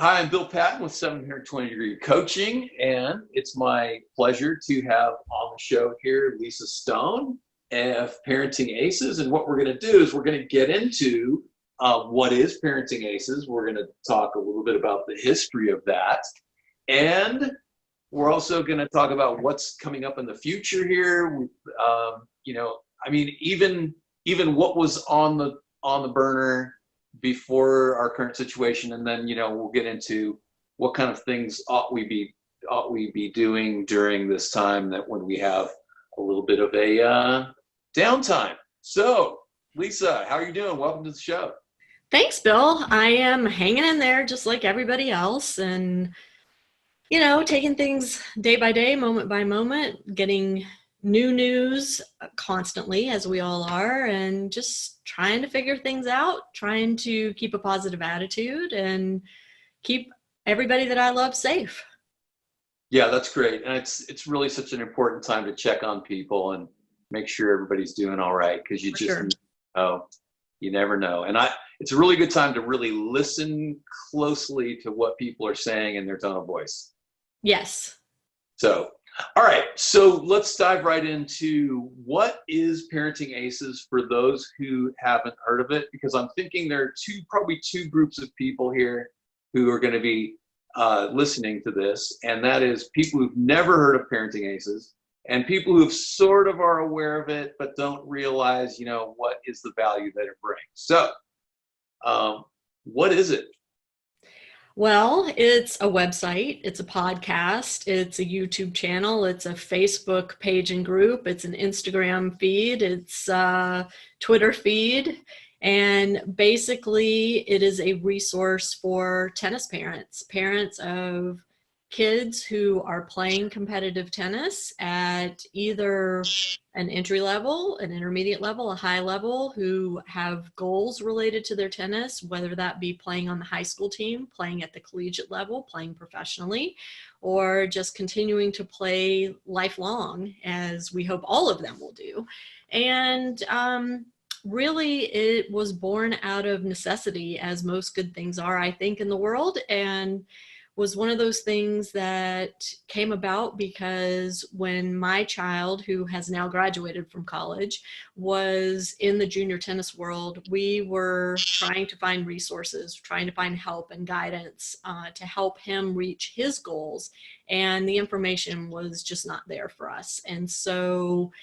Hi, I'm Bill Patton with 720 Degree Coaching, and it's my pleasure to have on the show here Lisa Stone of Parenting Aces. And what we're going to do is we're going to get into what is Parenting Aces. We're going to talk a little bit about the history of that, and we're also going to talk about what's coming up in the future here. Even what was on the burner before our current situation, and then we'll get into what kind of things ought we be doing during this time, that when we have a little bit of a downtime. So Lisa, how are you doing? Welcome to the show. Thanks, Bill. I am hanging in there just like everybody else, and taking things day by day, moment by moment, getting new news constantly, as we all are, and just trying to figure things out, trying to keep a positive attitude and keep everybody that I love safe. Yeah, that's great. And it's really such an important time to check on people and make sure everybody's doing all right, because For sure. you never know. And it's a really good time to really listen closely to what people are saying in their tone of voice. Yes. So, all right. So let's dive right into what is Parenting Aces for those who haven't heard of it, because I'm thinking there are probably two groups of people here who are going to be listening to this, and that is people who've never heard of Parenting Aces and people who sort of are aware of it but don't realize, what is the value that it brings. So, what is it? Well, it's a website, it's a podcast, it's a YouTube channel, it's a Facebook page and group, it's an Instagram feed, it's a Twitter feed, and basically it is a resource for tennis parents of kids who are playing competitive tennis at either an entry level, an intermediate level, a high level, who have goals related to their tennis, whether that be playing on the high school team, playing at the collegiate level, playing professionally, or just continuing to play lifelong, as we hope all of them will do. And really, it was born out of necessity, as most good things are, I think, in the world, and was one of those things that came about because when my child, who has now graduated from college, was in the junior tennis world, we were trying to find resources, trying to find help and guidance to help him reach his goals. And the information was just not there for us. And so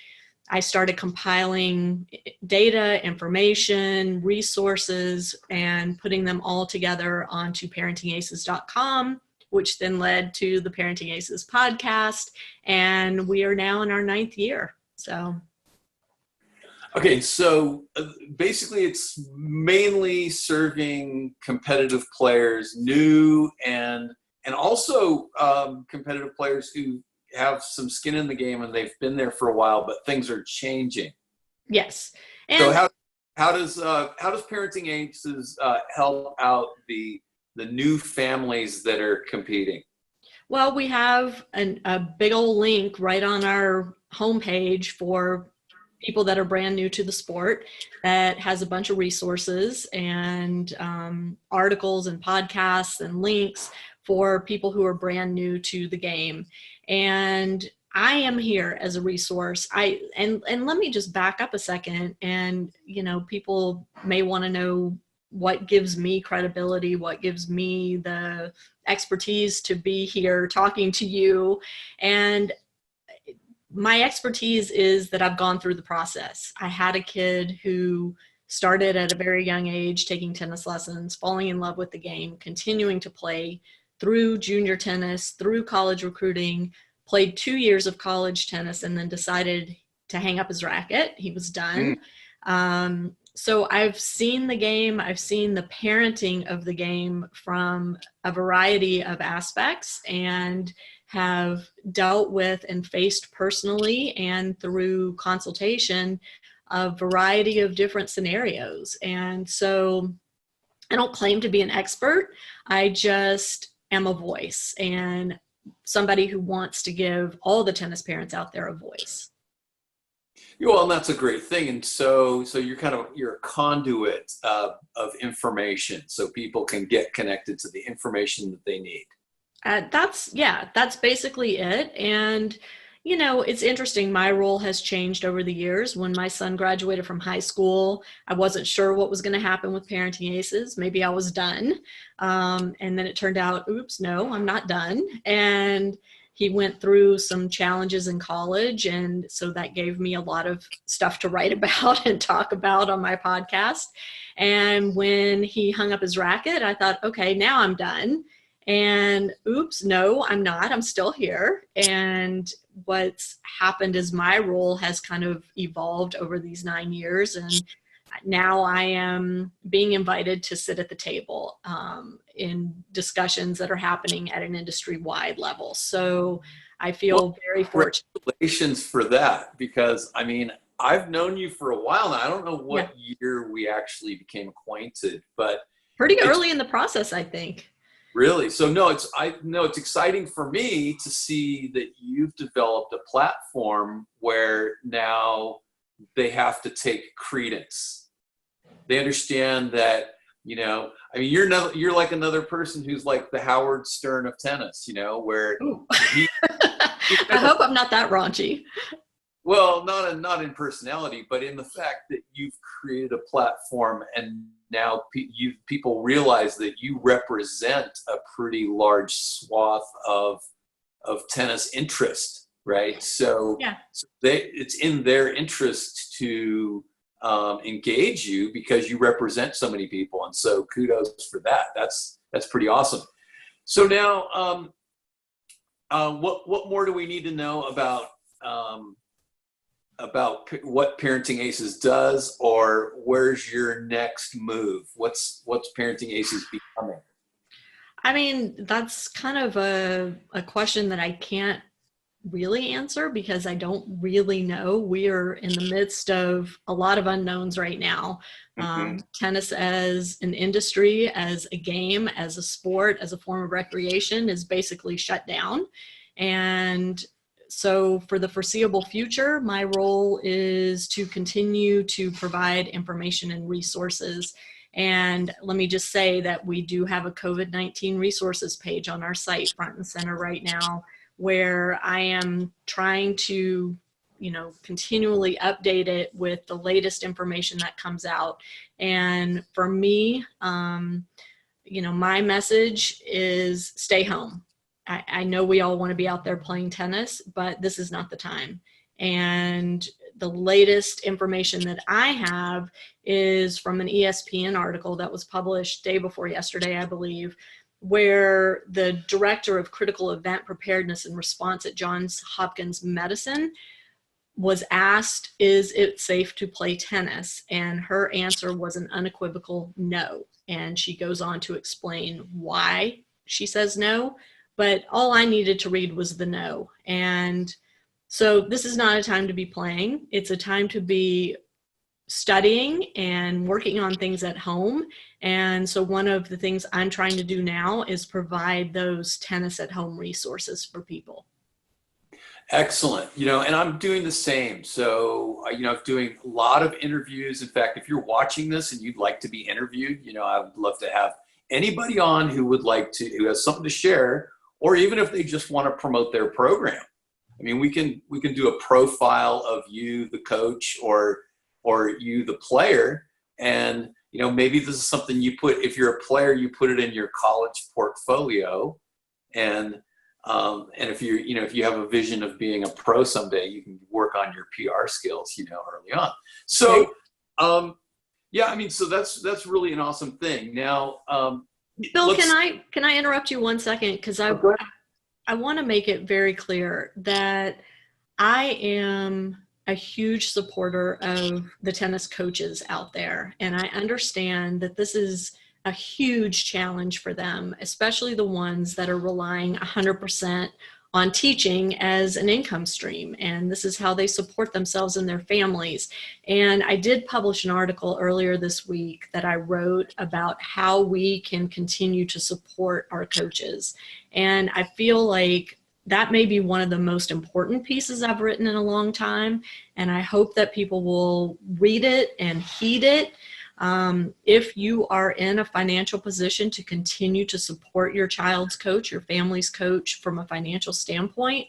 I started compiling data, information, resources, and putting them all together onto parentingaces.com, which then led to the Parenting Aces podcast. And we are now in our 9th year. Okay, so basically it's mainly serving competitive players, new and also competitive players who have some skin in the game and they've been there for a while, but things are changing. Yes. And so how does Parenting Aces help out the new families that are competing? Well, we have a big old link right on our homepage for people that are brand new to the sport that has a bunch of resources and articles and podcasts and links for people who are brand new to the game. And I am here as a resource. And let me just back up a second. And people may want to know what gives me credibility, what gives me the expertise to be here talking to you. And my expertise is that I've gone through the process. I had a kid who started at a very young age taking tennis lessons, falling in love with the game, continuing to play through junior tennis, through college recruiting, played 2 years of college tennis, and then decided to hang up his racket. He was done. So I've seen the game, I've seen the parenting of the game from a variety of aspects, and have dealt with and faced personally and through consultation a variety of different scenarios. And so I don't claim to be an expert. I just am a voice and somebody who wants to give all the tennis parents out there a voice. Well, and that's a great thing. And so you're a conduit of information, so people can get connected to the information that they need. That's basically it. And it's interesting. My role has changed over the years. When my son graduated from high school, I wasn't sure what was going to happen with Parenting Aces. Maybe I was done. And then it turned out, oops, no, I'm not done. And he went through some challenges in college. And so that gave me a lot of stuff to write about and talk about on my podcast. And when he hung up his racket, I thought, okay, now I'm done. And oops, no, I'm not. I'm still here. And what's happened is my role has kind of evolved over these 9 years. And now I am being invited to sit at the table in discussions that are happening at an industry-wide level. So I feel very fortunate. Congratulations for that, because I mean, I've known you for a while now. I don't know what year we actually became acquainted, but pretty early in the process, I think. Really? So no, it's exciting for me to see that you've developed a platform where now they have to take credence. They understand that, I mean, you're like another person who's like the Howard Stern of tennis, where I hope I'm not that raunchy. Well, not in personality, but in the fact that you've created a platform, and now people realize that you represent a pretty large swath of tennis interest, right? So, it's in their interest to engage you because you represent so many people, and so kudos for that. That's pretty awesome. So now, what more do we need to know about what Parenting Aces does, or where's your next move? What's Parenting Aces becoming? I mean, that's kind of a question that I can't really answer because I don't really know. We are in the midst of a lot of unknowns right now. Tennis as an industry, as a game, as a sport, as a form of recreation is basically shut down. And so for the foreseeable future, my role is to continue to provide information and resources. And let me just say that we do have a COVID-19 resources page on our site, front and center right now, where I am trying to, continually update it with the latest information that comes out. And for me, my message is stay home. I know we all want to be out there playing tennis, but this is not the time. And the latest information that I have is from an ESPN article that was published day before yesterday, I believe, where the director of critical event preparedness and response at Johns Hopkins Medicine was asked, is it safe to play tennis? And her answer was an unequivocal no. And she goes on to explain why she says no. But all I needed to read was the no. And so this is not a time to be playing. It's a time to be studying and working on things at home. And so one of the things I'm trying to do now is provide those tennis at home resources for people. Excellent. And I'm doing the same. So, I'm doing a lot of interviews. In fact, if you're watching this and you'd like to be interviewed, I would love to have anybody on who has something to share, or even if they just want to promote their program. I mean, we can do a profile of you, the coach, or you, the player. And, maybe this is something you put, if you're a player, you put it in your college portfolio. And if if you have a vision of being a pro someday, you can work on your PR skills, early on. So, so that's really an awesome thing. Now, Bill, can I interrupt you 1 second? Because I want to make it very clear that I am a huge supporter of the tennis coaches out there. And I understand that this is a huge challenge for them, especially the ones that are relying 100% on teaching as an income stream. And this is how they support themselves and their families. And I did publish an article earlier this week that I wrote about how we can continue to support our coaches. And I feel like that may be one of the most important pieces I've written in a long time. And I hope that people will read it and heed it. If you are in a financial position to continue to support your child's coach, your family's coach from a financial standpoint,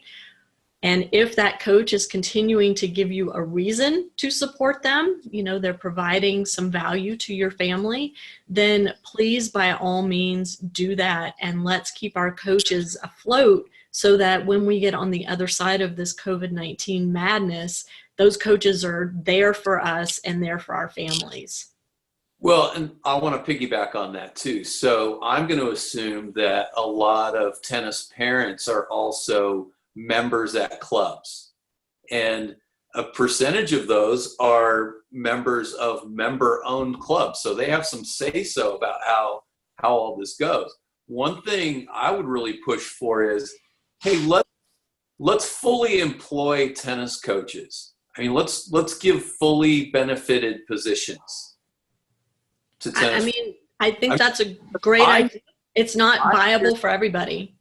and if that coach is continuing to give you a reason to support them, they're providing some value to your family, then please, by all means, do that. And let's keep our coaches afloat so that when we get on the other side of this COVID-19 madness, those coaches are there for us and there for our families. Well, and I want to piggyback on that too. So I'm going to assume that a lot of tennis parents are also members at clubs, and a percentage of those are members of member-owned clubs, so they have some say-so about how all this goes. One thing I would really push for is, hey, let's fully employ tennis coaches. I mean, let's give fully benefited positions to tennis. I think that's a great idea. It's not viable for everybody.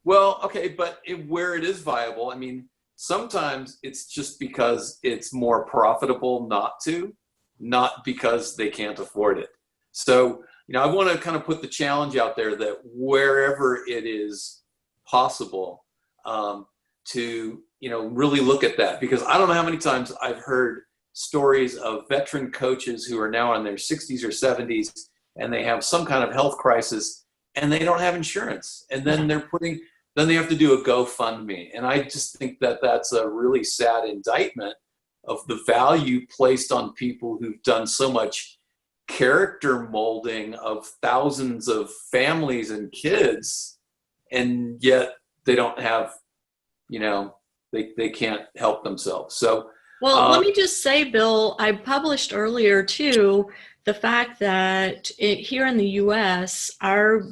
Well, okay, but where it is viable, I mean, sometimes it's just because it's more profitable not because they can't afford it. So, I want to kind of put the challenge out there that wherever it is possible, to, really look at that, because I don't know how many times I've heard stories of veteran coaches who are now in their 60s or 70s, and they have some kind of health crisis and they don't have insurance. And then then they have to do a GoFundMe. And I just think that that's a really sad indictment of the value placed on people who've done so much character molding of thousands of families and kids, and yet they don't have, they can't help themselves. So, well, let me just say, Bill, I published earlier too, the fact that here in the US, our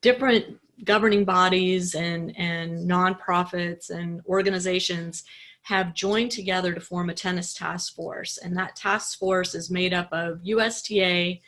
different governing bodies and nonprofits and organizations have joined together to form a tennis task force. And that task force is made up of USTA,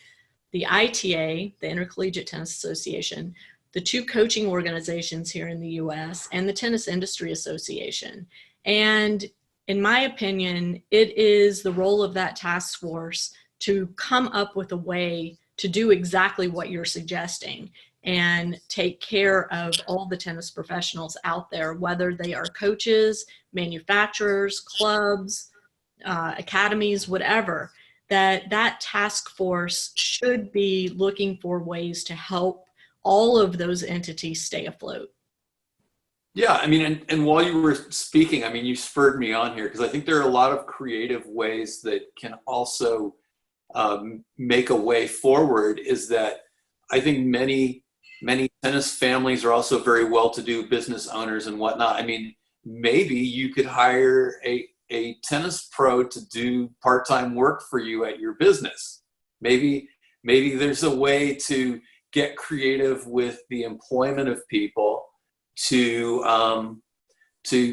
the ITA, the Intercollegiate Tennis Association, the two coaching organizations here in the US, and the Tennis Industry Association. And in my opinion, it is the role of that task force to come up with a way to do exactly what you're suggesting and take care of all the tennis professionals out there, whether they are coaches, manufacturers, clubs, academies, whatever, that task force should be looking for ways to help all of those entities stay afloat. Yeah, I mean, and while you were speaking, I mean, you spurred me on here, because I think there are a lot of creative ways that can also make a way forward. Is that I think many tennis families are also very well-to-do business owners and whatnot. I mean, maybe you could hire a tennis pro to do part-time work for you at your business. Maybe there's a way to get creative with the employment of people to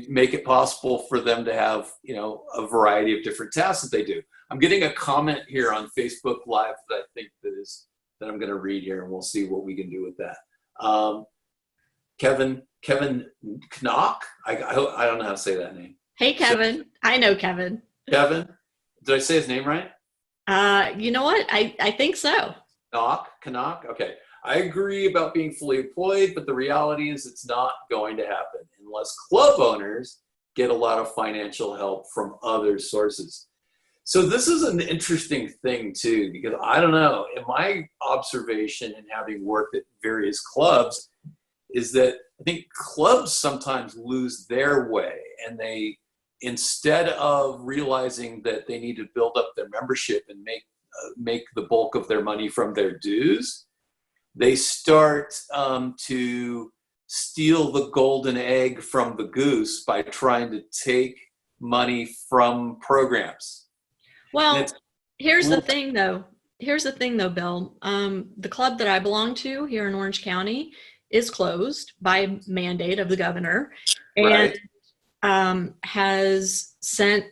make it possible for them to have, a variety of different tasks that they do. I'm getting a comment here on Facebook Live that I think that I'm going to read here, and we'll see what we can do with that. Kevin Knock. I don't know how to say that name. Hey, Kevin. So, I know Kevin. Kevin, did I say his name right? You know what? I think so. Knock. Okay. I agree about being fully employed, but the reality is it's not going to happen unless club owners get a lot of financial help from other sources. So this is an interesting thing too, because I don't know, in my observation and having worked at various clubs, is that I think clubs sometimes lose their way, and they, instead of realizing that they need to build up their membership and make the bulk of their money from their dues, they start to steal the golden egg from the goose by trying to take money from programs. Well, here's the thing though, Bill. The club that I belong to here in Orange County is closed by mandate of the governor, and right. Has sent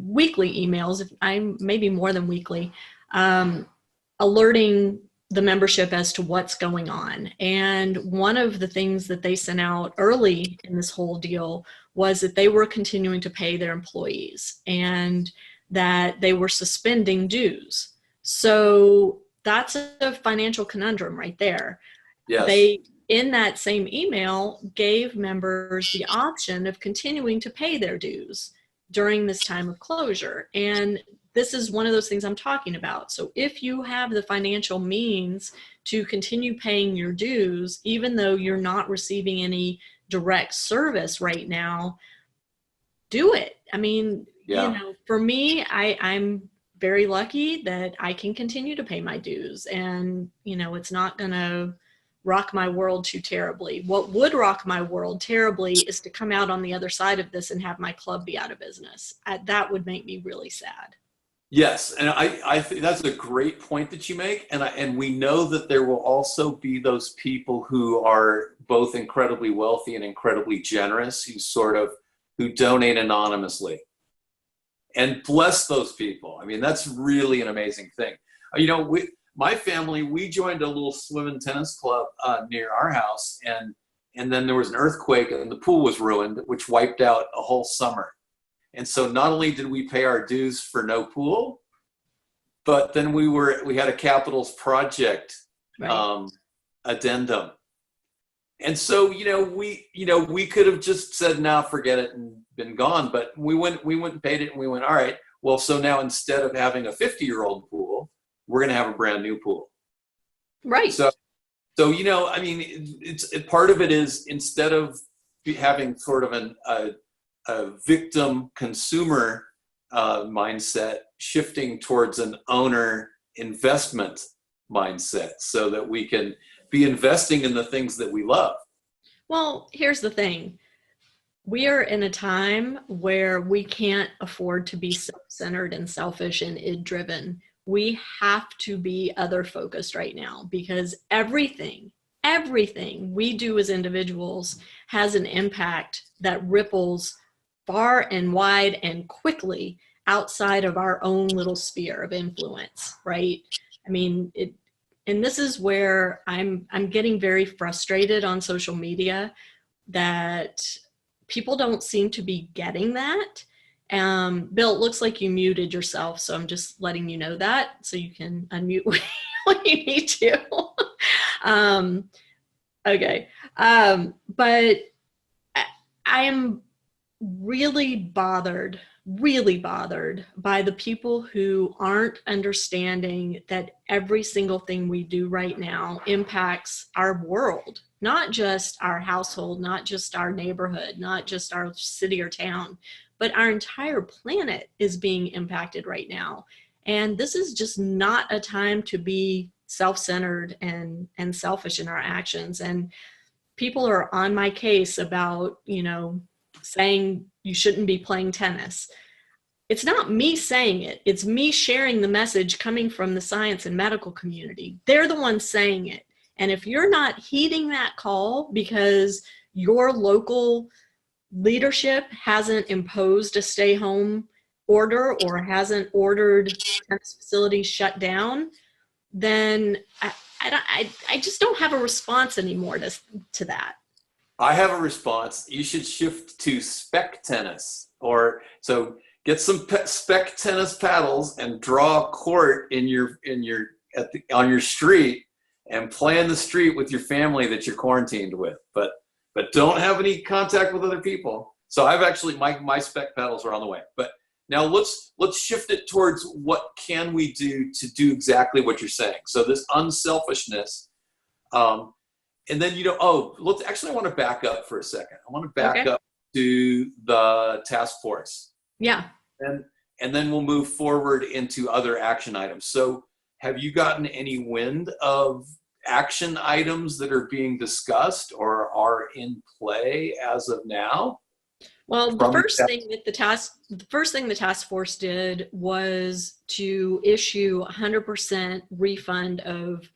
weekly emails, maybe more than weekly, alerting the membership as to what's going on. And one of the things that they sent out early in this whole deal was that they were continuing to pay their employees and that they were suspending dues. So that's a financial conundrum right there. Yes. They, in that same email, gave members the option of continuing to pay their dues during this time of closure. And this is one of those things I'm talking about. So if you have the financial means to continue paying your dues, even though you're not receiving any direct service right now, do it. I mean, Yeah. you know, for me, I'm very lucky that I can continue to pay my dues, and, you know, it's not going to rock my world too terribly. What would rock my world terribly is to come out on the other side of this and have my club be out of business. That would make me really sad. Yes, and I think that's a great point that you make, and we know that there will also be those people who are both incredibly wealthy and incredibly generous, who donate anonymously, and bless those people. I mean, that's really an amazing thing. You know, my family, we joined a little swim and tennis club near our house, and then there was an earthquake and the pool was ruined, which wiped out a whole summer. And so not only did we pay our dues for no pool, but then we had a capitals project addendum. And so, we could have just said, "No, forget it," and been gone. But we went and paid it, and we went, all right, well, so now instead of having a 50-year-old pool, we're going to have a brand new pool. Right. So I mean, part of it is, instead of having sort of a victim consumer mindset, shifting towards an owner investment mindset, so that we can be investing in the things that we love. Well, here's the thing. We are in a time where we can't afford to be self-centered and selfish and id-driven. We have to be other-focused right now, because everything we do as individuals has an impact that ripples far and wide and quickly outside of our own little sphere of influence, right? I mean, and this is where I'm getting very frustrated on social media that people don't seem to be getting that. Bill, it looks like you muted yourself, so I'm just letting you know that, so you can unmute when you need to. Okay. But I am really bothered by the people who aren't understanding that every single thing we do right now impacts our world, not just our household, not just our neighborhood, not just our city or town, but our entire planet is being impacted right now. And this is just not a time to be self-centered and selfish in our actions. And people are on my case about, saying you shouldn't be playing tennis. It's not me saying it. It's me sharing the message coming from the science and medical community. They're the ones saying it. And if you're not heeding that call because your local leadership hasn't imposed a stay home order or hasn't ordered tennis facilities shut down, then I just don't have a response anymore to that. I have a response. You should shift to spec tennis, so get some spec tennis paddles and draw a court on your street and play in the street with your family that you're quarantined with, but don't have any contact with other people. So I've actually, my spec paddles are on the way. But now let's shift it towards what can we do to do exactly what you're saying. So this unselfishness. And then, I want to back up for a second. I want to back up to the task force. Yeah. And then we'll move forward into other action items. So have you gotten any wind of action items that are being discussed or are in play as of now? Well, the first thing the task force did was to issue 100% refund of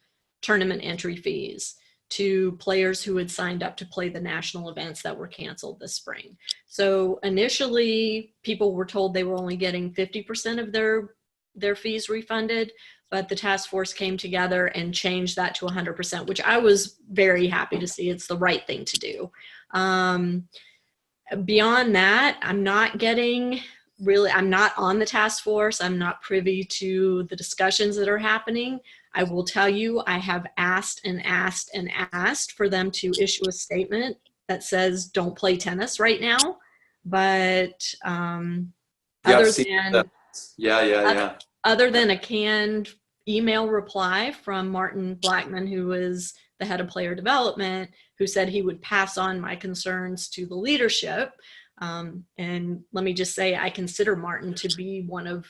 tournament entry fees to players who had signed up to play the national events that were canceled this spring. So initially, people were told they were only getting 50% of their fees refunded. but the task force came together and changed that to 100%, which I was very happy to see. It's the right thing to do. Beyond that, I'm not on the task force. I'm not privy to the discussions that are happening. I will tell you, I have asked and asked and asked for them to issue a statement that says don't play tennis right now. But other than a canned email reply from Martin Blackman, who is the head of player development, who said he would pass on my concerns to the leadership. And let me just say, I consider Martin to be one of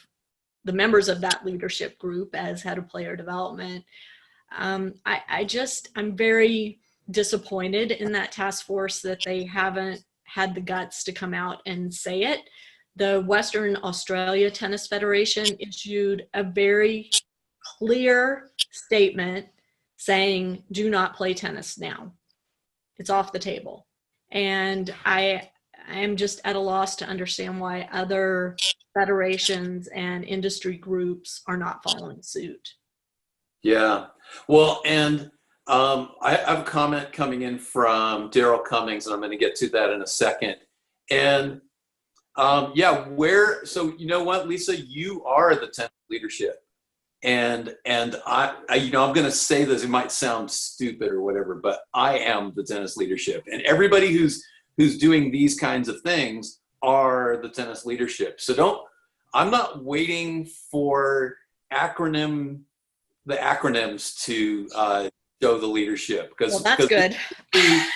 the members of that leadership group as head of player development. I'm very disappointed in that task force that they haven't had the guts to come out and say it. The Western Australia Tennis Federation issued a very clear statement saying, do not play tennis now. It's off the table. And I am just at a loss to understand why other federations and industry groups are not following suit. Yeah. Well, and I have a comment coming in from Daryl Cummings, and I'm going to get to that in a second. And so you know what, Lisa, you are the tennis leadership. And I'm going to say this, it might sound stupid or whatever, but I am the tennis leadership. And everybody who's doing these kinds of things are the tennis leadership. So I'm not waiting for the acronyms to show the leadership, because that's good. It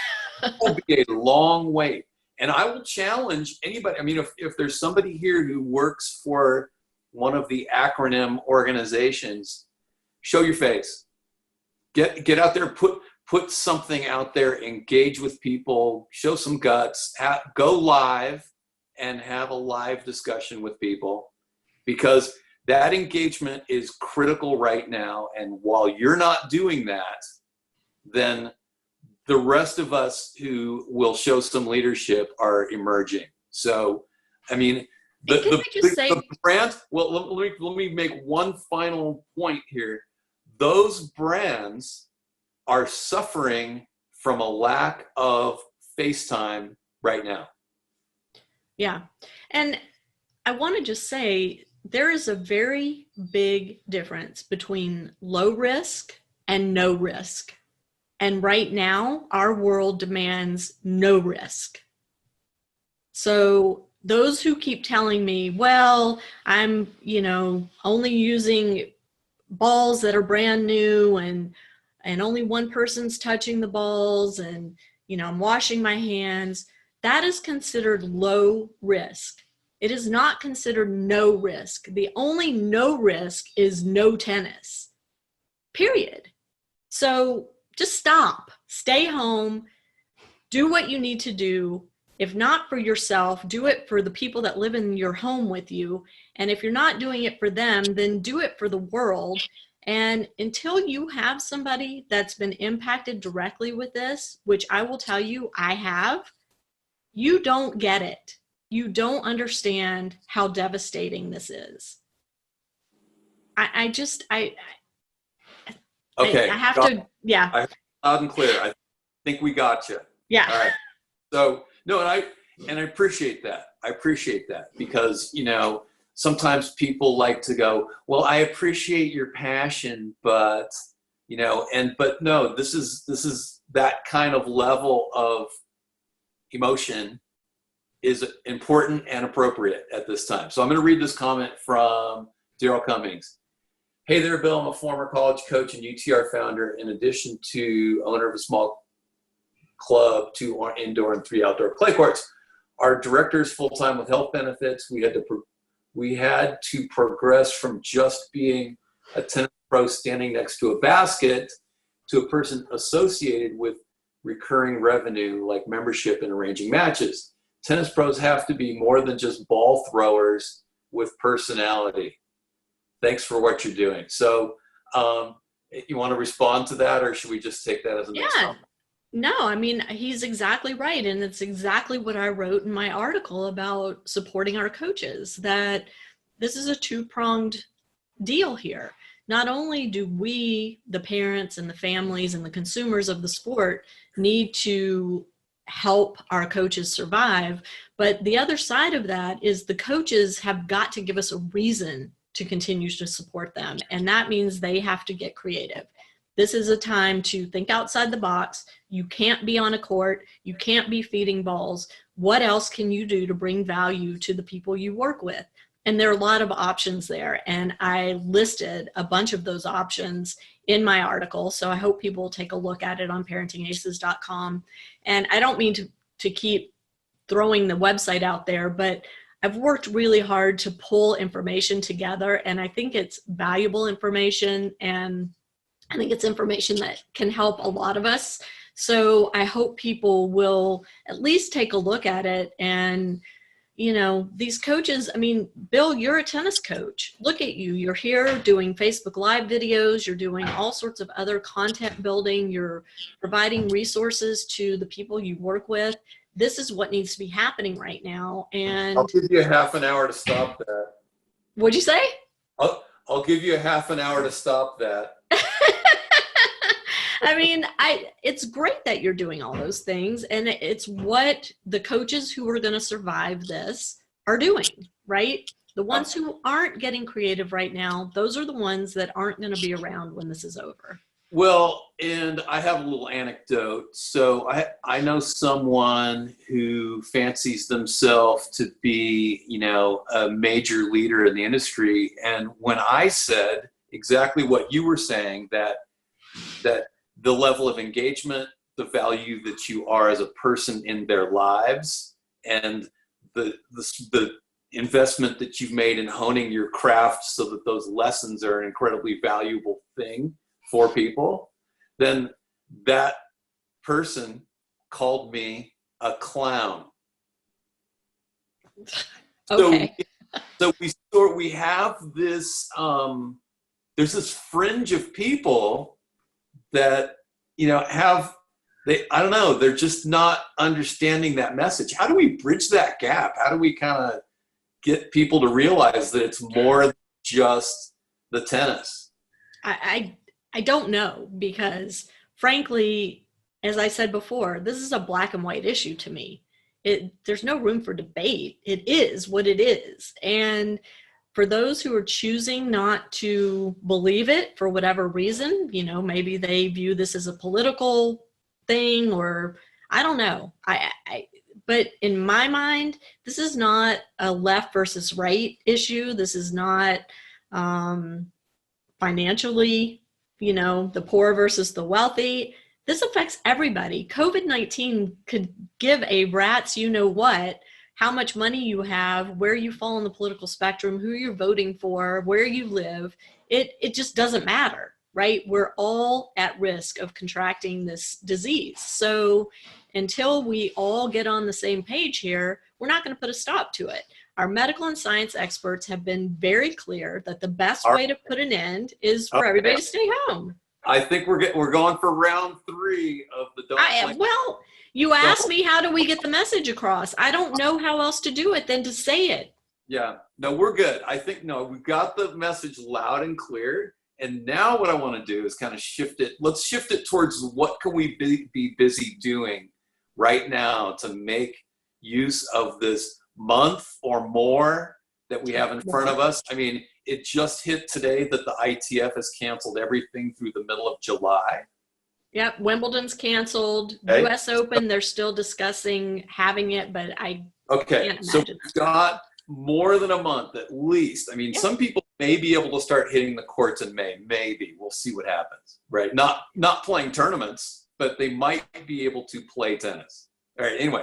will be a long wait. And I will challenge anybody. I mean, if there's somebody here who works for one of the acronym organizations, show your face. Get out there, put something out there, engage with people, show some guts, go live and have a live discussion with people, because that engagement is critical right now. And while you're not doing that, then the rest of us who will show some leadership are emerging. So, I mean, the brand, well, let me make one final point here. Those brands are suffering from a lack of face time right now. Yeah. And I want to just say, there is a very big difference between low risk and no risk. And right now, our world demands no risk. So those who keep telling me, well, I'm, only using balls that are brand new and only one person's touching the balls and, I'm washing my hands, that is considered low risk. It is not considered no risk. The only no risk is no tennis, period. So just stop, stay home, do what you need to do. If not for yourself, do it for the people that live in your home with you. And if you're not doing it for them, then do it for the world. And until you have somebody that's been impacted directly with this, which I will tell you I have, you don't get it. You don't understand how devastating this is. I have to, yeah. Loud and clear. I think we got you. Yeah. All right. So, no, and I appreciate that. I appreciate that because, sometimes people like to go, well, I appreciate your passion, but no, this is that kind of level of emotion is important and appropriate at this time. So I'm going to read this comment from Daryl Cummings. Hey there, Bill. I'm a former college coach and UTR founder. In addition to owner of a small club, 2 indoor and 3 outdoor clay courts. Our director's full-time with health benefits. We had to progress from just being a tennis pro standing next to a basket to a person associated with recurring revenue like membership and arranging matches. Tennis pros have to be more than just ball throwers with personality. Thanks for what you're doing. So you want to respond to that, or should we just take that as a next comment? No, I mean, he's exactly right. And it's exactly what I wrote in my article about supporting our coaches, that this is a 2-pronged deal here. not only do we, the parents and the families and the consumers of the sport, need to help our coaches survive, but the other side of that is the coaches have got to give us a reason to continue to support them. And that means they have to get creative. This is a time to think outside the box. You can't be on a court. You can't be feeding balls. What else can you do to bring value to the people you work with? And there are a lot of options there. And I listed a bunch of those options in my article. So I hope people will take a look at it on parentingaces.com. And I don't mean to keep throwing the website out there, but I've worked really hard to pull information together. And I think it's valuable information. And I think it's information that can help a lot of us. So I hope people will at least take a look at it. And you know, these coaches, I mean, Bill, you're a tennis coach. Look at you. You're here doing Facebook Live videos. You're doing all sorts of other content building. You're providing resources to the people you work with. This is what needs to be happening right now. And I'll give you a half an hour to stop that. What'd you say? I'll give you a half an hour to stop that. I mean, it's great that you're doing all those things, and it's what the coaches who are going to survive this are doing, right? The ones who aren't getting creative right now, those are the ones that aren't going to be around when this is over. Well, and I have a little anecdote. So I know someone who fancies themselves to be, you know, a major leader in the industry. And when I said exactly what you were saying, that the level of engagement, the value that you are as a person in their lives, and the investment that you've made in honing your craft so that those lessons are an incredibly valuable thing for people, then that person called me a clown. Okay. So we have this, there's this fringe of people that, you know, I don't know, they're just not understanding that message. How do we bridge that gap? How do we kind of get people to realize that it's more than just the tennis? I don't know, because frankly, as I said before, this is a black and white issue to me. There's no room for debate. It is what it is. And for those who are choosing not to believe it for whatever reason, you know, maybe they view this as a political thing, or I don't know. But in my mind, this is not a left versus right issue. This is not financially, you know, the poor versus the wealthy. This affects everybody. COVID-19 could give a rat's you know what, how much money you have, where you fall on the political spectrum, who you're voting for, where you live. It just doesn't matter, right? We're all at risk of contracting this disease. So until we all get on the same page here, we're not going to put a stop to it. Our medical and science experts have been very clear that the best way to put an end is for everybody to stay home. I think we're going for round 3 of the well, you asked me, how do we get the message across? I don't know how else to do it than to say it. Yeah, no, we're good. I think, no, we've got the message loud and clear. And now what I want to do is kind of shift it. Let's shift it towards what can we be busy doing right now to make use of this month or more that we have in front of us. I mean, it just hit today that the ITF has canceled everything through the middle of July. Yep, Wimbledon's canceled. Okay. US Open, they're still discussing having it, but I can't so imagine. we've got more than a month at least. I mean, some people may be able to start hitting the courts in May. Maybe. We'll see what happens, right? Not playing tournaments, but they might be able to play tennis. All right, anyway,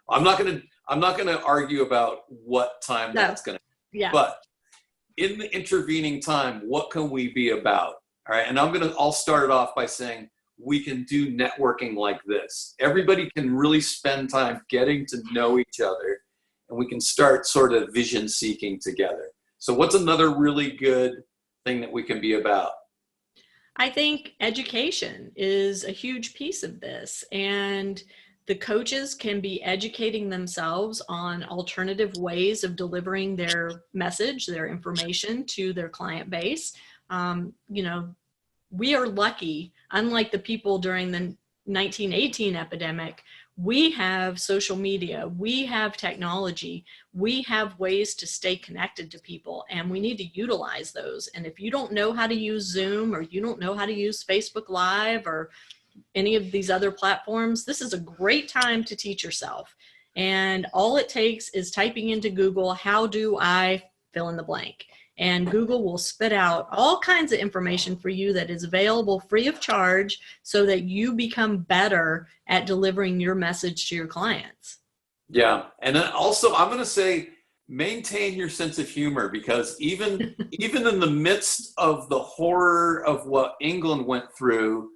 I'm not gonna argue about what time that's gonna be. Yeah. But in the intervening time, what can we be about? All right, and I'll start it off by saying we can do networking like this. Everybody can really spend time getting to know each other, and we can start sort of vision seeking together. So what's another really good thing that we can be about? I think education is a huge piece of this, and the coaches can be educating themselves on alternative ways of delivering their message, their information to their client base. You know, we are lucky, unlike the people during the 1918 epidemic. We have social media, we have technology, we have ways to stay connected to people, and we need to utilize those. And if you don't know how to use Zoom, or you don't know how to use Facebook Live or any of these other platforms, this is a great time to teach yourself. And all it takes is typing into Google, how do I fill in the blank? And Google will spit out all kinds of information for you that is available free of charge, so that you become better at delivering your message to your clients. Yeah. And then also, I'm going to say, maintain your sense of humor, because even in the midst of the horror of what England went through,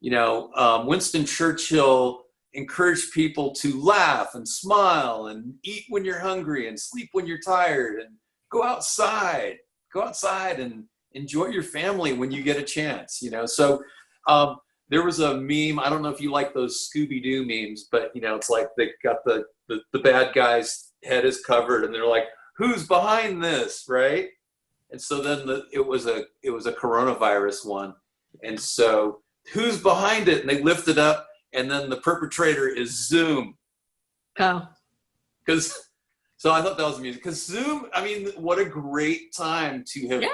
you know, Winston Churchill encouraged people to laugh and smile and eat when you're hungry and sleep when you're tired, and go outside and enjoy your family when you get a chance, you know? So there was a meme, I don't know if you like those Scooby-Doo memes, but you know, it's like they got the bad guy's head is covered and they're like, who's behind this, right? And so then it was a coronavirus one. And so who's behind it? And they lift it up, and then the perpetrator is Zoom. Oh. So I thought that was amusing, because Zoom, I mean, what a great time to have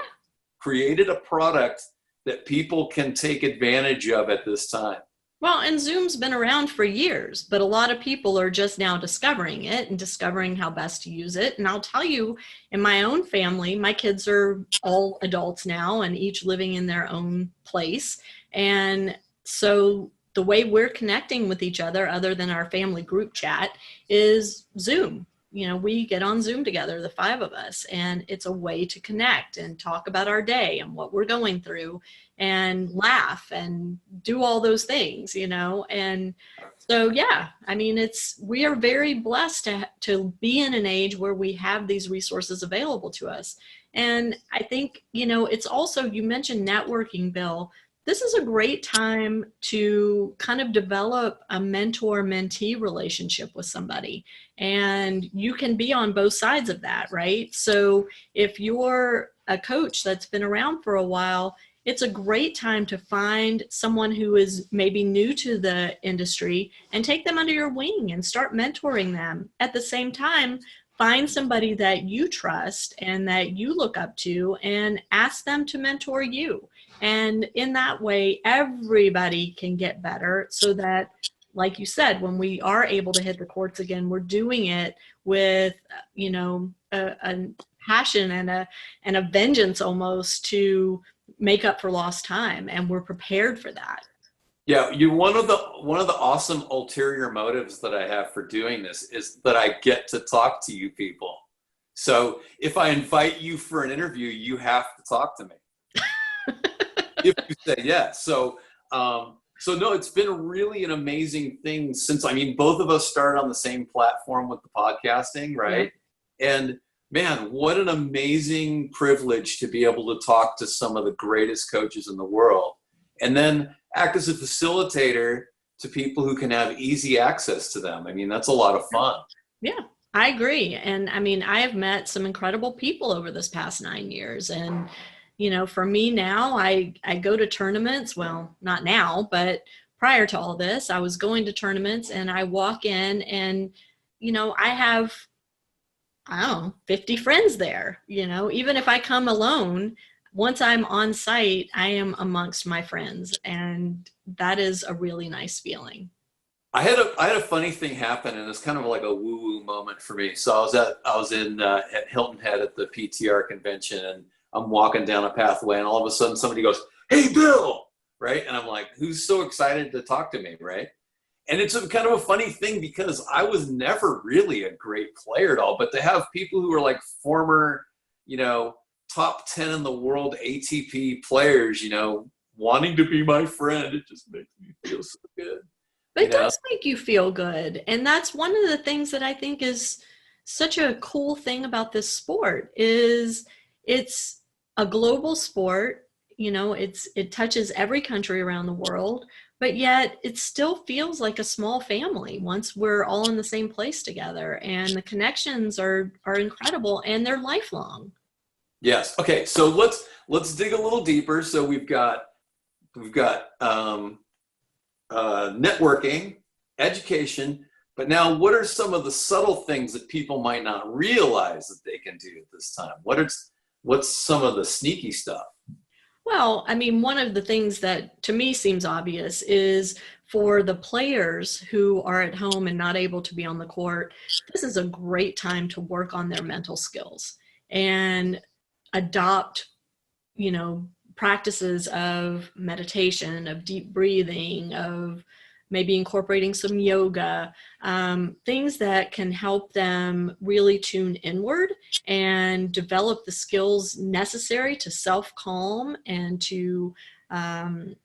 created a product that people can take advantage of at this time. Well, and Zoom's been around for years, but a lot of people are just now discovering it and discovering how best to use it. And I'll tell you, in my own family, my kids are all adults now and each living in their own place. And so the way we're connecting with each other than our family group chat, is Zoom. You know, we get on Zoom together, the 5 of us, and it's a way to connect and talk about our day and what we're going through and laugh and do all those things, you know? And so, yeah, I mean, we are very blessed to be in an age where we have these resources available to us. And I think, you know, it's also, you mentioned networking, Bill. This is a great time to kind of develop a mentor-mentee relationship with somebody. And you can be on both sides of that, right? So if you're a coach that's been around for a while, it's a great time to find someone who is maybe new to the industry and take them under your wing and start mentoring them. At the same time, find somebody that you trust and that you look up to and ask them to mentor you. And in that way, everybody can get better, so that, like you said, when we are able to hit the courts again, we're doing it with, you know, a passion and a vengeance almost to make up for lost time. And we're prepared for that. Yeah, one of the awesome ulterior motives that I have for doing this is that I get to talk to you people. So if I invite you for an interview, you have to talk to me. If you say yes. So no, it's been really an amazing thing since, I mean, both of us started on the same platform with the podcasting, right? Yeah. And man, what an amazing privilege to be able to talk to some of the greatest coaches in the world, and then act as a facilitator to people who can have easy access to them. I mean, that's a lot of fun. Yeah, I agree. And I mean, I have met some incredible people over this past 9 years. And, you know, for me now, I go to tournaments. Well, not now, but prior to all this, I was going to tournaments, and I walk in and, you know, I have, I don't know, 50 friends there. You know, even if I come alone, once I'm on site, I am amongst my friends, and that is a really nice feeling. I had a funny thing happen, and it's kind of like a woo-woo moment for me. So I was at Hilton Head at the PTR convention, and I'm walking down a pathway, and all of a sudden somebody goes, "Hey, Bill!" Right? And I'm like, who's so excited to talk to me, right? And it's kind of a funny thing, because I was never really a great player at all, but to have people who are like former, you know, top 10 in the world ATP players, you know, wanting to be my friend, it just makes me feel so good. But it does make you feel good. And that's one of the things that I think is such a cool thing about this sport, is it's a global sport. You know, it touches every country around the world, but yet it still feels like a small family once we're all in the same place together. And the connections are incredible, and they're lifelong. Yes. Okay. So let's dig a little deeper. So we've got networking, education, but now what are some of the subtle things that people might not realize that they can do at this time? What's some of the sneaky stuff? Well, I mean, one of the things that to me seems obvious is for the players who are at home and not able to be on the court, this is a great time to work on their mental skills and adopt, you know, practices of meditation, of deep breathing, of maybe incorporating some yoga, things that can help them really tune inward and develop the skills necessary to self-calm and um,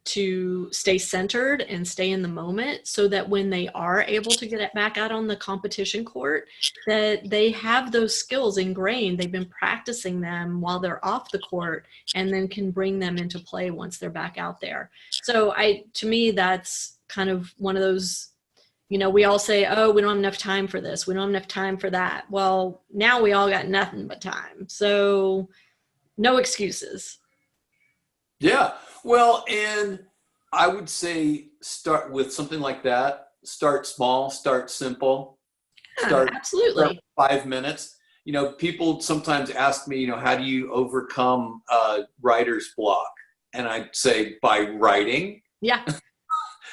to stay centered and stay in the moment so that when they are able to get it back out on the competition court, that they have those skills ingrained. They've been practicing them while they're off the court and then can bring them into play once they're back out there. So to me, that's kind of one of those, you know, we all say, oh, we don't have enough time for this. We don't have enough time for that. Well, now we all got nothing but time. So no excuses. Yeah. Well, and I would say start with something like that. Start small, start simple, Yeah, start absolutely. 5 minutes. You know, people sometimes ask me, you know, how do you overcome writer's block? And I'd say by writing. Yeah.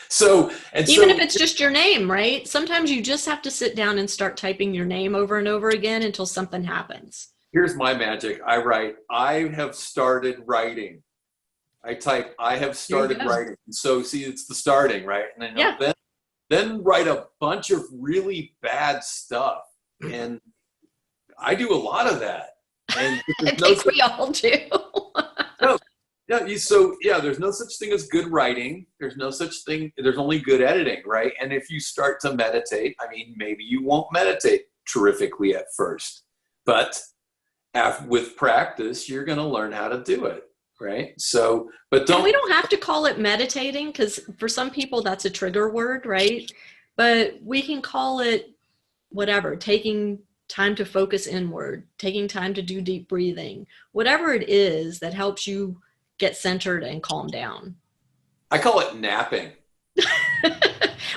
So, and Even if so it's just your name, right? Sometimes you just have to sit down and start typing your name over and over again until something happens. here's my magic. I write, I have started writing. I type, I have There you started go. writing. So see, it's the starting, right? And Yeah, then write a bunch of really bad stuff. And I do a lot of that. And I there's no think such we all do. no, yeah, there's no such thing as good writing. There's no such thing. There's only good editing, right? And if you start to meditate, I mean, maybe you won't meditate terrifically at first, but with practice, you're going to learn how to do it, right? So, but And we don't. don't have to call it meditating because for some people that's a trigger word, right? But we can call it whatever, taking time to focus inward, taking time to do deep breathing, whatever it is that helps you get centered and calm down. I call it napping.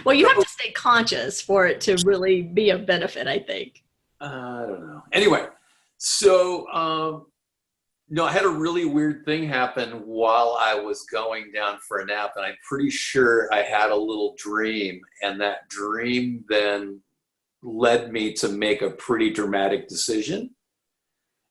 Well, you have So, to stay conscious for it to really be of benefit, I think. I don't know. Anyway, so no, I had a really weird thing happen while I was going down for a nap, and I'm pretty sure I had a little dream, and that dream then led me to make a pretty dramatic decision.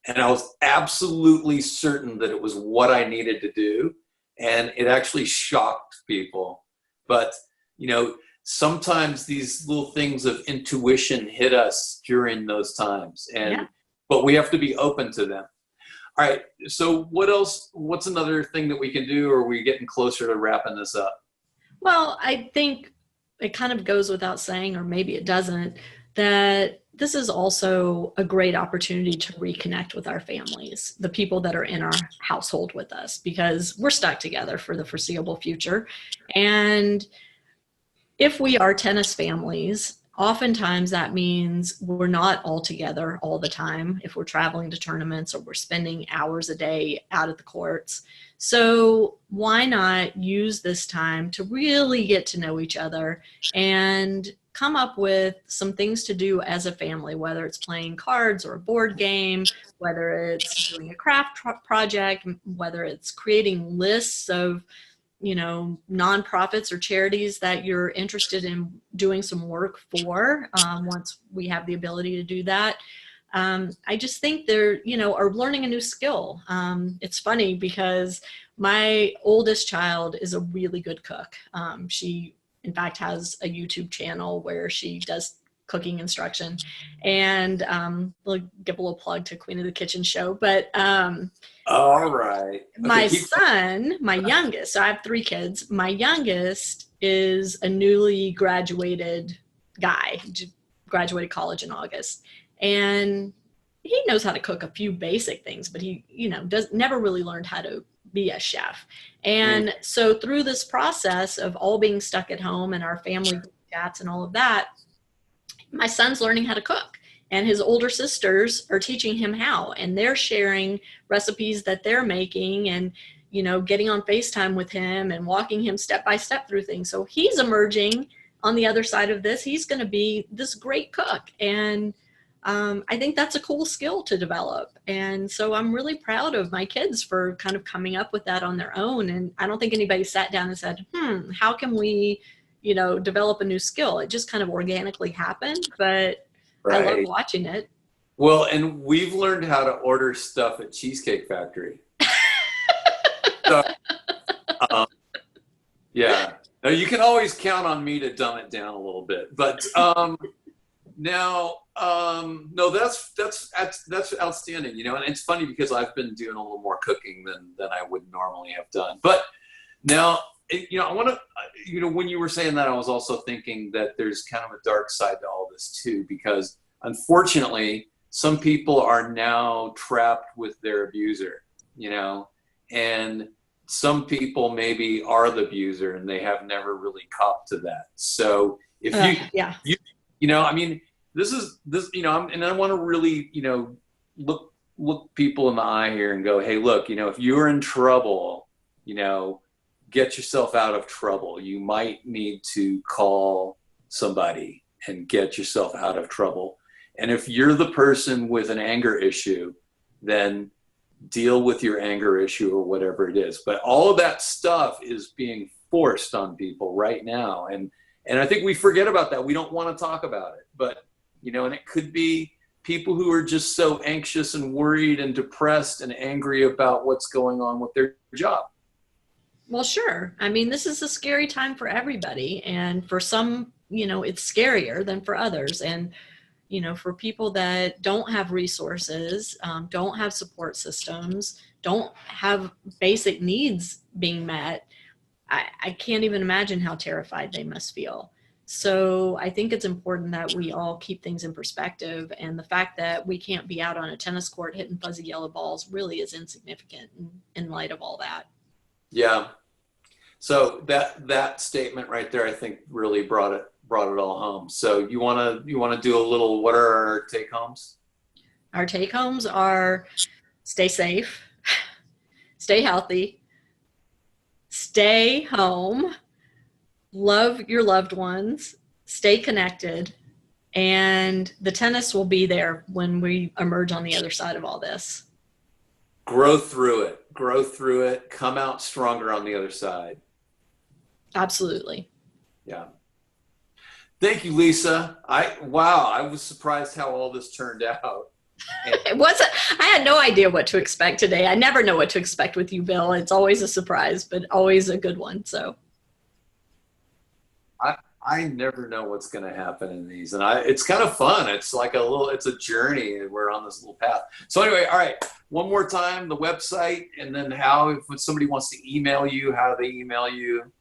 And I was absolutely certain that it was what I needed to do. And it actually shocked people. But, you know, sometimes these little things of intuition hit us during those times. Yeah. But we have to be open to them. All right. So what else? What's another thing that we can do? Or are we getting closer to wrapping this up? Well, I think it kind of goes without saying, or maybe it doesn't, that this is also a great opportunity to reconnect with our families, the people that are in our household with us, because we're stuck together for the foreseeable future. And if we are tennis families, oftentimes that means we're not all together all the time if we're traveling to tournaments or we're spending hours a day out at the courts. So why not use this time to really get to know each other and come up with some things to do as a family, whether it's playing cards or a board game, whether it's doing a craft project, whether it's creating lists of, you know, nonprofits or charities that you're interested in doing some work for, once we have the ability to do that. I just think they're, you know, are learning a new skill. It's funny because my oldest child is a really good cook. She, in fact, has a YouTube channel where she does cooking instruction. And we'll give a little plug to Queen of the Kitchen show. But All right. Okay. my son, my youngest, so I have three kids. My youngest is a newly graduated guy, graduated college in August. And he knows how to cook a few basic things, but he, you know, never really learned how to be a chef. And so through this process of all being stuck at home and our family chats and all of that, my son's learning how to cook. and his older sisters are teaching him how, and they're sharing recipes that they're making, and getting on FaceTime with him and walking him step by step through things. So he's emerging on the other side of this. He's going to be this great cook, and I think that's a cool skill to develop. And so I'm really proud of my kids for kind of coming up with that on their own. And I don't think anybody sat down and said, how can we, develop a new skill? It just kind of organically happened, but Right. I love watching it. Well, and we've learned how to order stuff at Cheesecake Factory. So, yeah. Now you can always count on me to dumb it down a little bit, but now, no, that's outstanding, and it's funny because I've been doing a little more cooking than I would normally have done. But now, I want to, when you were saying that, I was also thinking that there's kind of a dark side to all this too, because unfortunately, some people are now trapped with their abuser, and some people maybe are the abuser and they have never really copped to that. So if and I want to really, look people in the eye here and go, hey, look, if you're in trouble, get yourself out of trouble. You might need to call somebody and get yourself out of trouble. And if you're the person with an anger issue, then deal with your anger issue or whatever it is. But all of that stuff is being forced on people right now. And I think we forget about that. We don't want to talk about it. But, and it could be people who are just so anxious and worried and depressed and angry about what's going on with their job. Well, sure. I mean, this is a scary time for everybody. And for some, it's scarier than for others. And, for people that don't have resources, don't have support systems, don't have basic needs being met, I can't even imagine how terrified they must feel. So I think it's important that we all keep things in perspective. And the fact that we can't be out on a tennis court hitting fuzzy yellow balls really is insignificant in light of all that. Yeah. So that statement right there, I think really brought it all home. So you want to do a little, what are our take homes? Our take homes are stay safe, stay healthy, stay home, love your loved ones, stay connected, and the tennis will be there when we emerge on the other side of all this. Grow through it, come out stronger on the other side. Absolutely. Yeah. Thank you, Lisa. I was surprised how all this turned out. It wasn't, I had no idea what to expect today. I never know what to expect with you, Bill. It's always a surprise, but always a good one. So I never know what's going to happen in these, and it's kind of fun. It's like it's a journey, and we're on this little path. So anyway, all right, one more time, the website, and then if somebody wants to email you, how do they email you?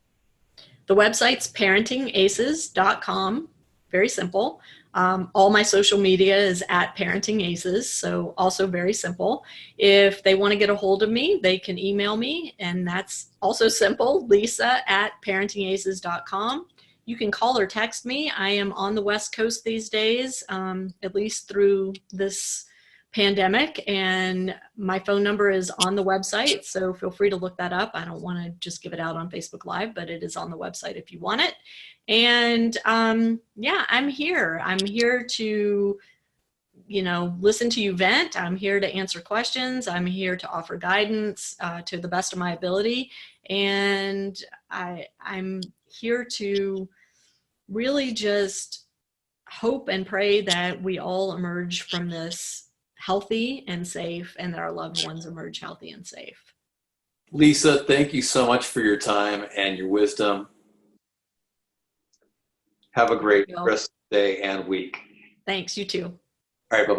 The website's parentingaces.com. Very simple. All my social media is at Parenting Aces, so also very simple. If they want to get a hold of me, they can email me, and that's also simple, lisa@parentingaces.com. You can call or text me. I am on the West Coast these days, at least through this pandemic, and my phone number is on the website, so feel free to look that up. I don't want to just give it out on Facebook Live, but it is on the website if you want it. And I'm here. I'm here to, listen to you vent. I'm here to answer questions. I'm here to offer guidance to the best of my ability. And I'm here to really just hope and pray that we all emerge from this healthy and safe, and that our loved ones emerge healthy and safe. Lisa, thank you so much for your time and your wisdom. Have a great rest of the day and week. Thanks, you too. All right, bye-bye.